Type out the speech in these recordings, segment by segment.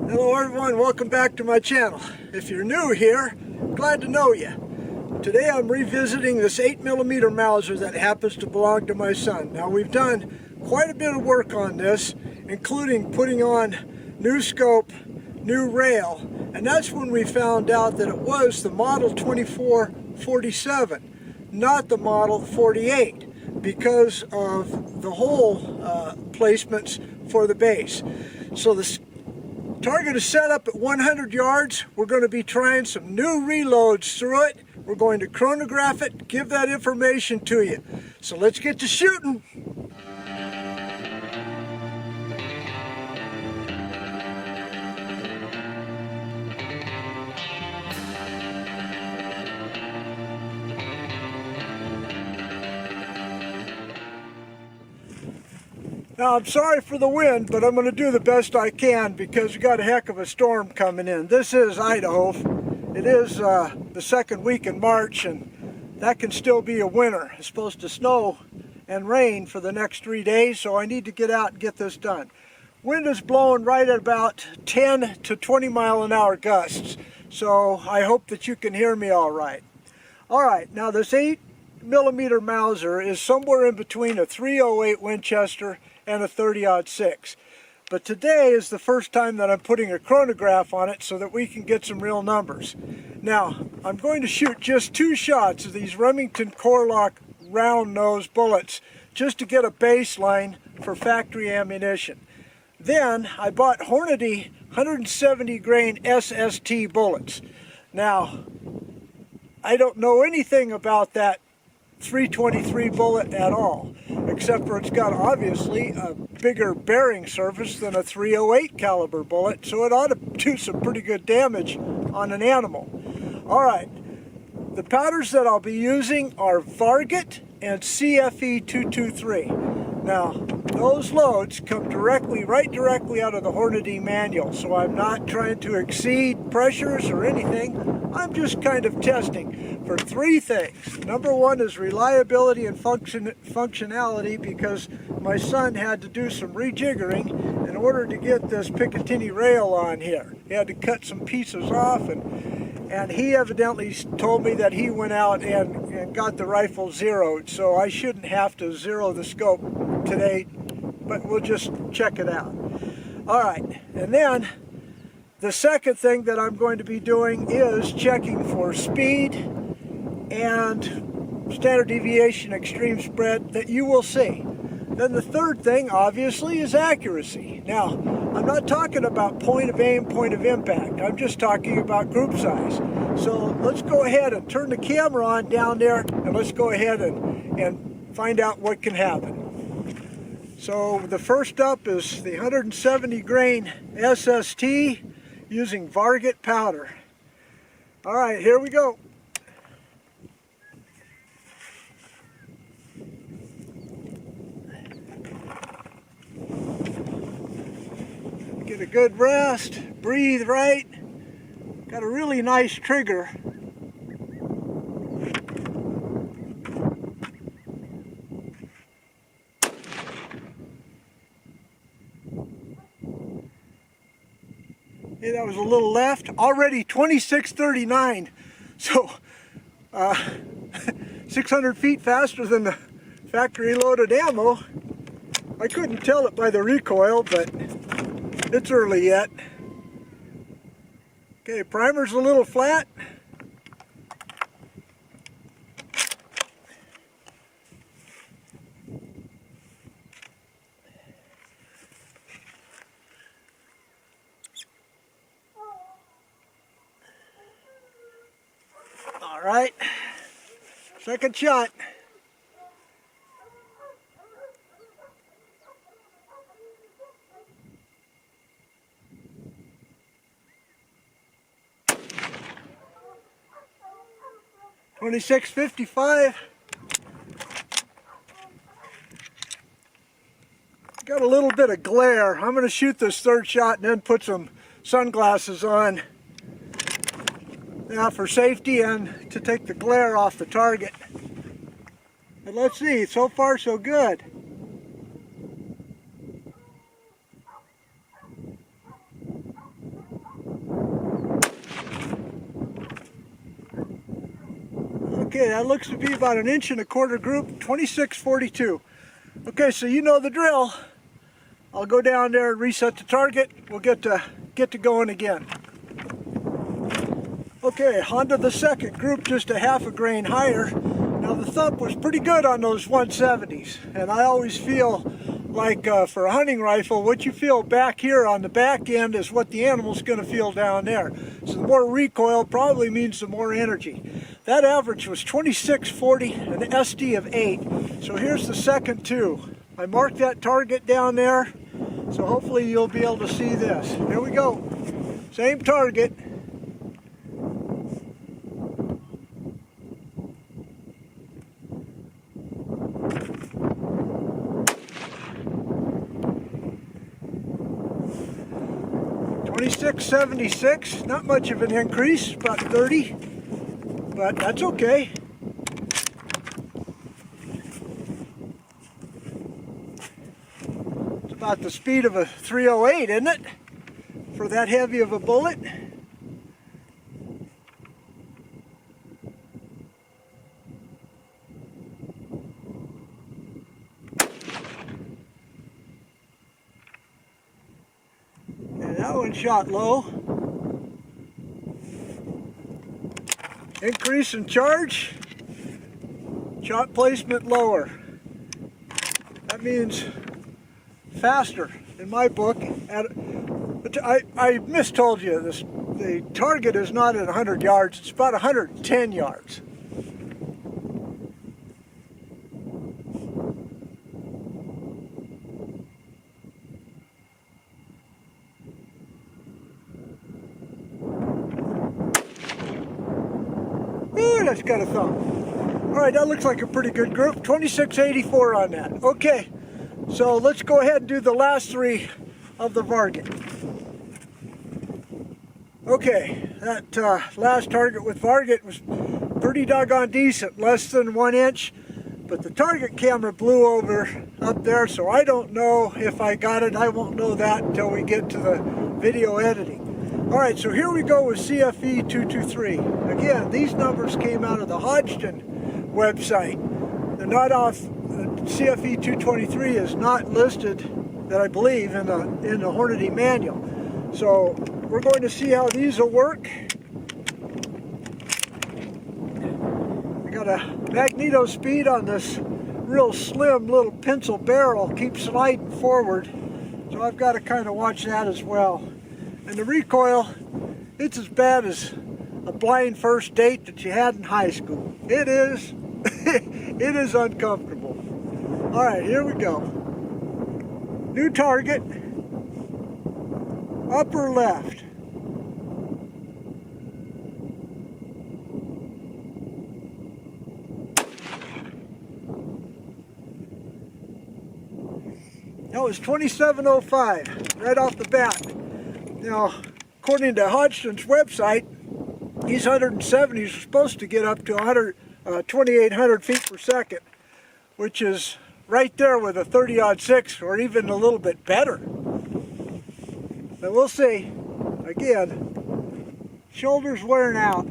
Hello everyone, welcome back to my channel. If you're new here, glad to know you. Today I'm revisiting this 8mm Mauser that happens to belong to my son. Now we've done quite a bit of work on this, including putting on new scope, new rail, and that's when we found out that it was the model 2447, not the model 48, because of the hole placements for the base. So the target is set up at 100 yards. We're going to be trying some new reloads through it. We're going to chronograph it, give that information to you. So let's get to shooting. Now I'm sorry for the wind, but I'm going to do the best I can because we got a heck of a storm coming in. This is Idaho. It is the second week in March, and that can still be a winter. It's supposed to snow and rain for the next 3 days, so I need to get out and get this done. Wind is blowing right at about 10 to 20 mile an hour gusts, so I hope that you can hear me all right. All right, now this 8mm Mauser is somewhere in between a .308 Winchester and a 30-06. But today is the first time that I'm putting a chronograph on it so that we can get some real numbers. Now, I'm going to shoot just 2 shots of these Remington Core-Lock round nose bullets just to get a baseline for factory ammunition. Then I bought Hornady 170 grain SST bullets. Now, I don't know anything about that 323 bullet at all, except for it's got obviously a bigger bearing surface than a 308 caliber bullet, so it ought to do some pretty good damage on an animal. Alright, the powders that I'll be using are Varget and CFE-223. Now, those loads come right directly out of the Hornady manual, so I'm not trying to exceed pressures or anything. I'm just kind of testing for 3 things. Number 1 is reliability and functionality, because my son had to do some rejiggering in order to get this Picatinny rail on here. He had to cut some pieces off, and he evidently told me that he went out and got the rifle zeroed, so I shouldn't have to zero the scope today, but we'll just check it out. Alright, and then the second thing that I'm going to be doing is checking for speed and standard deviation, extreme spread that you will see. Then the third thing, obviously, is accuracy. Now, I'm not talking about point of aim, point of impact. I'm just talking about group size. So let's go ahead and turn the camera on down there, and let's go ahead and find out what can happen. So the first up is the 170 grain SST using Varget powder. All right, here we go. Get a good rest, breathe right. Got a really nice trigger. Hey, that was a little left. Already 2639. So 600 feet faster than the factory loaded ammo. I couldn't tell it by the recoil, but it's early yet. Okay, primer's a little flat. All right, second shot. .2655. Got a little bit of glare. I'm going to shoot this third shot and then put some sunglasses on. Now for safety and to take the glare off the target. But let's see, so far so good. Okay, that looks to be about 1.25 inch group, 2642. Okay, so you know the drill. I'll go down there and reset the target. We'll get to going again. Okay, on to the second group, just a half a grain higher. Now the thump was pretty good on those 170s, and I always feel like for a hunting rifle, what you feel back here on the back end is what the animal's going to feel down there. So the more recoil probably means the more energy. That average was 2640, an ST of 8. So here's the second two. I marked that target down there, so hopefully you'll be able to see this. Here we go. Same target. $26.76, not much of an increase, about 30, but that's okay. It's about the speed of a 308, isn't it? For that heavy of a bullet. That one shot low. Increase in charge. Shot placement lower. That means faster in my book. But I mistold you. The target is not at 100 yards. It's about 110 yards. That's got a thumb. Alright, that looks like a pretty good group. 2684 on that. Okay, so let's go ahead and do the last three of the Varget. Okay, that last target with Varget was pretty doggone decent, less than 1 inch, but the target camera blew over up there, so I don't know if I got it. I won't know that until we get to the video editing. Alright, so here we go with CFE-223. Again, these numbers came out of the Hodgdon website. They're not off, CFE-223 is not listed, that I believe, in the Hornady manual. So, we're going to see how these will work. I got a magneto speed on this real slim little pencil barrel, keeps sliding forward. So I've got to kind of watch that as well. And the recoil, it's as bad as a blind first date that you had in high school. It is, it is uncomfortable. All right, here we go. New target, upper left. That was 2705, right off the bat. Now, according to Hodgson's website, these 170s are supposed to get up to 2,800 feet per second, which is right there with a 30-06 or even a little bit better. But we'll see. Again, shoulders wearing out.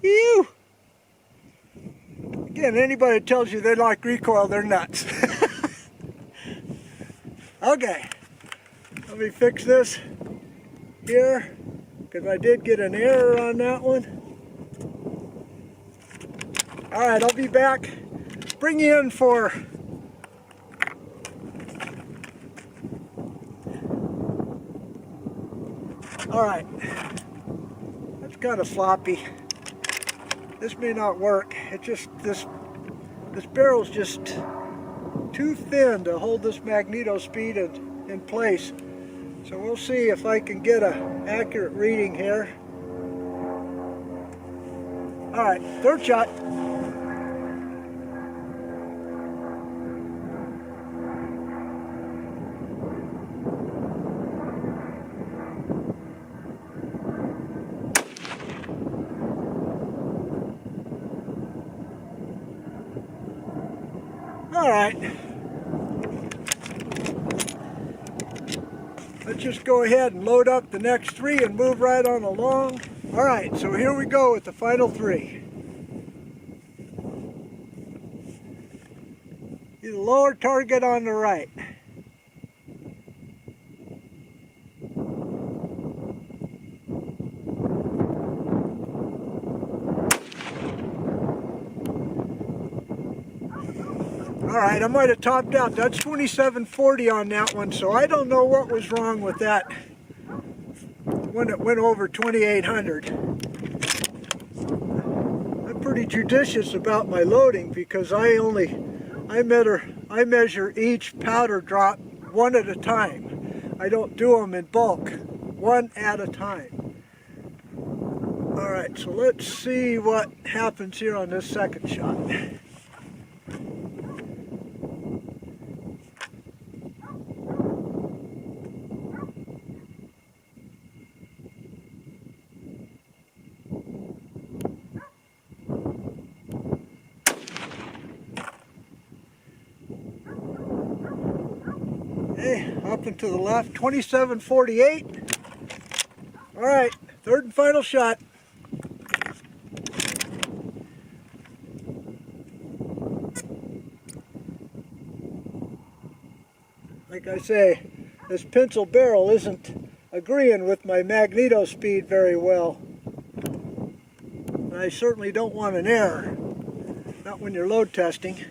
Ew. Again, anybody that tells you they like recoil, they're nuts. Okay, let me fix this here, because I did get an error on that one. Alright, I'll be back. Bring you in for alright. That's kind of floppy. This may not work. It just, this barrel's just too thin to hold this magneto speed in place. So we'll see if I can get an accurate reading here. Alright, third shot. All right. Let's just go ahead and load up the next 3 and move right on along. All right, so here we go with the final 3. The lower target on the right. Alright, I might have topped out. That's 2740 on that one, so I don't know what was wrong with that when it went over 2800. I'm pretty judicious about my loading because I measure each powder drop one at a time. I don't do them in bulk, one at a time. Alright, so let's see what happens here on this second shot. Okay, up and to the left, 2748. All right, third and final shot. Like I say, this pencil barrel isn't agreeing with my magneto speed very well. And I certainly don't want an error, not when you're load testing.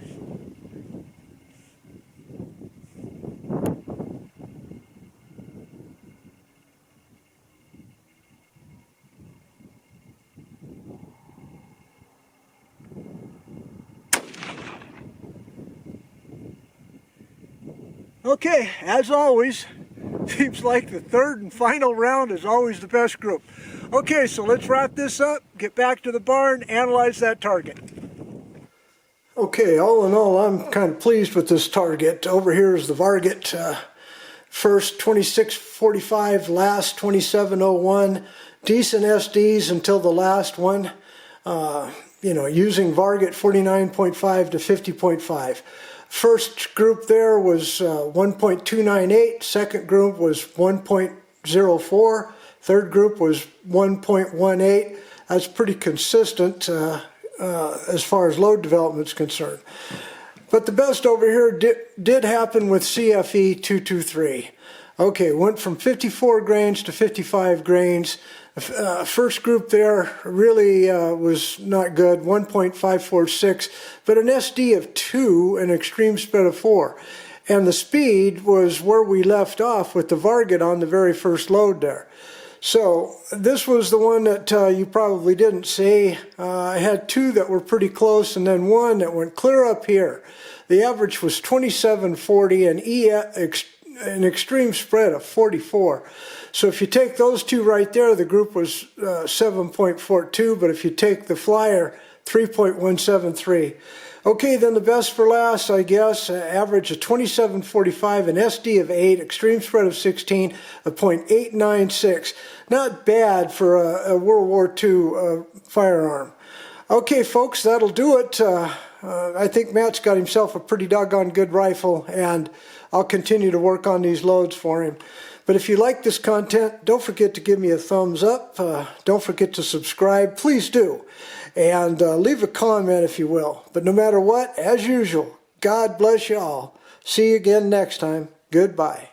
Okay, as always, seems like the third and final round is always the best group. Okay, so let's wrap this up, get back to the barn, analyze that target. Okay, all in all, I'm kind of pleased with this target. Over here is the Varget, first 2645, last 2701. Decent SDs until the last one. You know, using Varget 49.5 to 50.5. First group there was 1.298, second group was 1.04, third group was 1.18. That's pretty consistent as far as load development is concerned. But the best over here did happen with CFE-223. Okay, went from 54 grains to 55 grains. First group there really was not good, 1.546, but an SD of 2, an extreme spread of 4. And the speed was where we left off with the Varget on the very first load there. So this was the one that you probably didn't see. I had 2 that were pretty close and then 1 that went clear up here. The average was 2740 and an extreme spread of 44. So if you take those 2 right there, the group was 7.42, but if you take the flyer, 3.173. Okay, then the best for last, I guess, average of 2745, an SD of 8, extreme spread of 16, a .896. Not bad for a World War II firearm. Okay, folks, that'll do it. I think Matt's got himself a pretty doggone good rifle, and I'll continue to work on these loads for him. But if you like this content, don't forget to give me a thumbs up. Don't forget to subscribe. Please do. And leave a comment if you will. But no matter what, as usual, God bless you all. See you again next time. Goodbye.